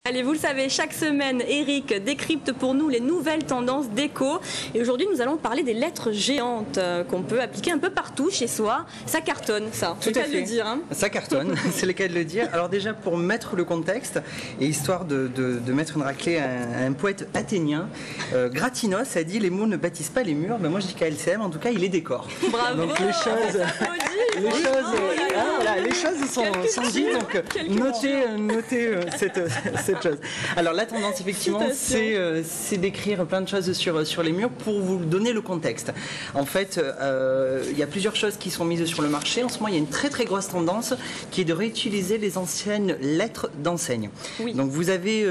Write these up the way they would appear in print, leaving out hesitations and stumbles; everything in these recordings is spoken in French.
Allez, vous le savez, chaque semaine, Eric décrypte pour nous les nouvelles tendances déco. Et aujourd'hui, nous allons parler des lettres géantes qu'on peut appliquer un peu partout chez soi. Ça cartonne, ça. Tout à fait. C'est le cas de le dire. Hein. Ça cartonne, c'est le cas de le dire. Alors déjà, pour mettre le contexte, et histoire de mettre une raclée à un poète athénien, Gratinos a dit « Les mots ne bâtissent pas les murs ». Ben moi, je dis qu'à LCM, en tout cas, il les décore. Bravo. Donc les choses... les choses sont dites, donc notez cette chose. Alors la tendance effectivement c'est d'écrire plein de choses sur les murs pour vous donner le contexte. En fait il y a plusieurs choses qui sont mises sur le marché. En ce moment il y a une très grosse tendance qui est de réutiliser les anciennes lettres d'enseigne. Oui. Donc vous avez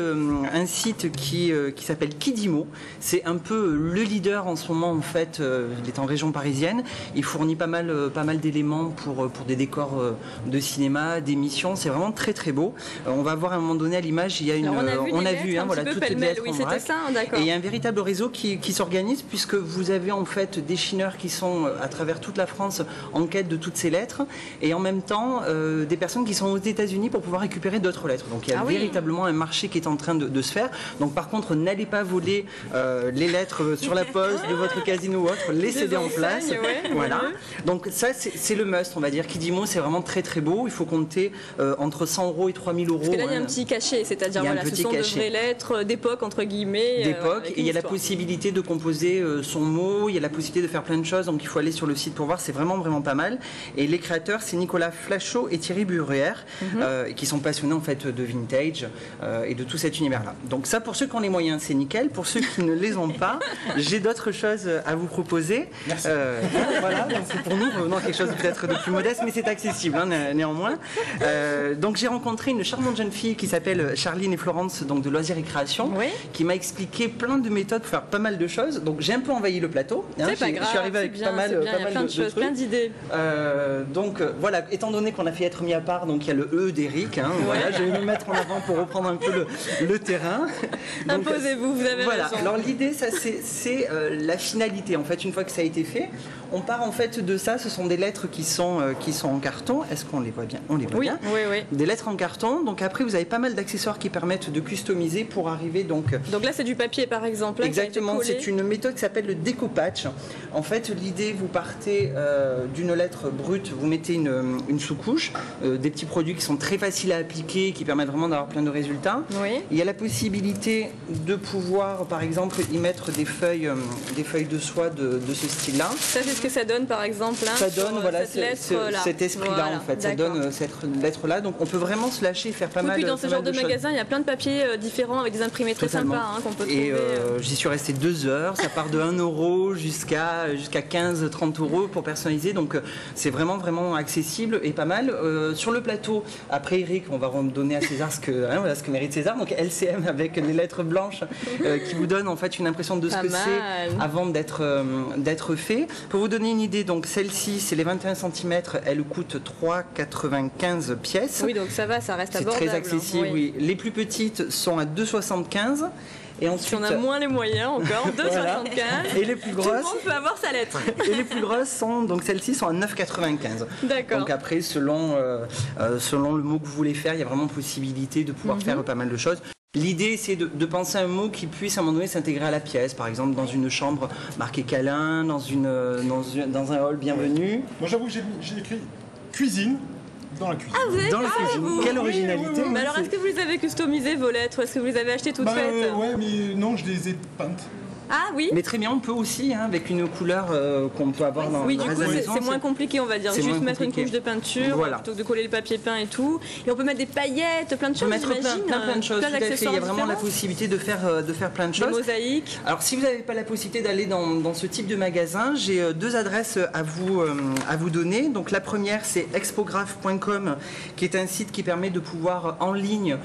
un site qui s'appelle Kidimo. C'est un peu le leader en ce moment en fait. Il est en région parisienne. Il fournit pas mal d'éléments pour des décors de cinéma, d'émissions. C'est vraiment très beau. On va voir à un moment donné à l'image, il y a une, on a vu voilà, toutes les lettres oui, en c'était vrac. ça, d'accord. Et il y a un véritable réseau qui s'organise puisque vous avez en fait des chineurs qui sont à travers toute la France en quête de toutes ces lettres et en même temps des personnes qui sont aux États-Unis pour pouvoir récupérer d'autres lettres. Donc il y a véritablement un marché qui est en train de se faire. Donc par contre, n'allez pas voler les lettres sur la poste de votre casino ou autre, les céder en place. Voilà. Donc ça c'est le must, on va dire. Kidimo, c'est vraiment très beau. Il faut compter entre 100 € et 3000 €. Parce que là, il y a un petit cachet, c'est-à-dire voilà, ce sont de vraies lettres d'époque, entre guillemets. D'époque, et il y a la possibilité de composer son mot, il y a la possibilité de faire plein de choses, donc il faut aller sur le site pour voir, c'est vraiment pas mal. Et les créateurs, c'est Nicolas Flachot et Thierry Burrière, qui sont passionnés en fait de vintage et de tout cet univers-là. Donc ça, pour ceux qui ont les moyens, c'est nickel. Pour ceux qui ne les ont pas, j'ai d'autres choses à vous proposer. Voilà, donc c'est pour nous vraiment quelque chose peut-être de plus modeste, mais c'est accessible hein, néanmoins. Donc j'ai rencontré une charmante jeune fille qui s'appelle Charline et Florence, donc de Loisirs et Création, qui m'a expliqué plein de méthodes pour faire pas mal de choses. Donc j'ai un peu envahi le plateau. Hein, c'est pas grave, je suis arrivé avec pas mal de choses, plein d'idées. Donc voilà, étant donné qu'on a fait être mis à part, donc il y a le E d'Eric. Hein, voilà, je vais me mettre en avant pour reprendre un peu le terrain. Imposez-vous, vous avez raison. Alors l'idée, ça c'est la finalité. En fait, une fois que ça a été fait, on part en fait de ça. Ce sont des lettres qui sont en carton. Est-ce qu'on les voit bien? On les voit bien. Oui. Des lettres en carton. Donc après, vous avez pas mal d'accessoires qui permettent de customiser pour arriver donc. Donc là, c'est du papier par exemple. Là, exactement. C'est une méthode qui s'appelle le découpage. En fait, l'idée, vous partez d'une lettre brute, vous mettez une sous-couche, des petits produits qui sont très faciles à appliquer, qui permettent vraiment d'avoir plein de résultats. Oui. Il y a la possibilité de pouvoir, par exemple, y mettre des feuilles de soie de ce style-là. Ça, c'est ce que ça donne, par exemple. Hein, ça donne voilà, cet esprit-là, en fait. Ça donne cette lettre-là. Donc, on peut vraiment se lâcher, faire pas mal de choses. Puis, dans ce genre de magasin, il y a plein de papiers différents avec des imprimés très sympas hein, qu'on peut trouver. Et j'y suis resté 2 heures. Ça part de 1 € jusqu'à 15-30 € pour personnaliser. Donc, c'est vraiment accessible et pas mal. Sur le plateau, après Eric, on va donner à César ce que mérite César. Donc, LCM avec des lettres blanches qui vous donnent en fait une impression de ce que c'est avant d'être fait. Pour vous donner une idée, donc celle-ci, c'est les 21 cm, elle coûte 3,95 pièces. Oui, donc ça va, ça reste abordable. C'est très accessible, oui. Les plus petites sont à 2,75. Et ensuite, si on a moins les moyens encore, 2,75. Et les plus grosses, tout le monde peut avoir sa lettre. Et les plus grosses sont, donc celles-ci sont à 9,95. D'accord. Donc après, selon le mot que vous voulez faire, il y a vraiment possibilité de pouvoir faire pas mal de choses. L'idée, c'est de penser à un mot qui puisse à un moment donné s'intégrer à la pièce, par exemple dans une chambre marquée câlin, dans un hall bienvenue. Moi j'avoue que j'ai écrit cuisine. Dans la cuisine. Ah, vous avez dans la cuisine. Quelle originalité. Mais alors, est-ce que vous les avez customisées, vos lettres? Est-ce que vous les avez achetées toutes faites? Ouais, mais non, je les ai peintes. Ah oui. Mais très bien, on peut aussi, hein, avec une couleur qu'on peut avoir dans du la coup, maison. c'est moins compliqué, on va dire. Juste mettre une couche de peinture plutôt que de coller le papier peint et tout. Et on peut mettre des paillettes, plein de choses. On peut mettre plein de choses. Tout à fait. Il y a vraiment la possibilité de faire plein de choses. Des mosaïques. Alors, si vous n'avez pas la possibilité d'aller dans ce type de magasin, j'ai 2 adresses à vous donner. Donc, la première, c'est expographe.com, qui est un site qui permet de pouvoir en ligne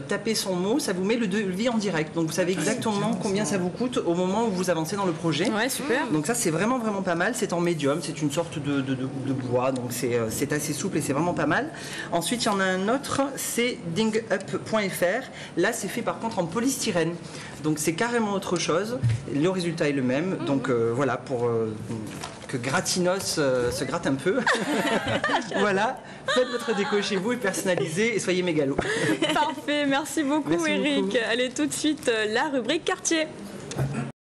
taper son mot. Ça vous met le devis en direct. Donc, vous savez exactement combien ça vous coûte au moment où vous avancez dans le projet. Ouais, super. Donc ça, c'est vraiment pas mal. C'est en médium, c'est une sorte de bois, donc c'est assez souple et c'est vraiment pas mal. Ensuite, il y en a un autre, c'est dingup.fr. Là, c'est fait par contre en polystyrène. Donc c'est carrément autre chose. Le résultat est le même. Donc voilà, pour que Gratinos se gratte un peu. Voilà, faites votre déco chez vous et personnalisez et soyez mégalos. Parfait, merci beaucoup Merci Eric. beaucoup. Allez tout de suite, la rubrique quartier.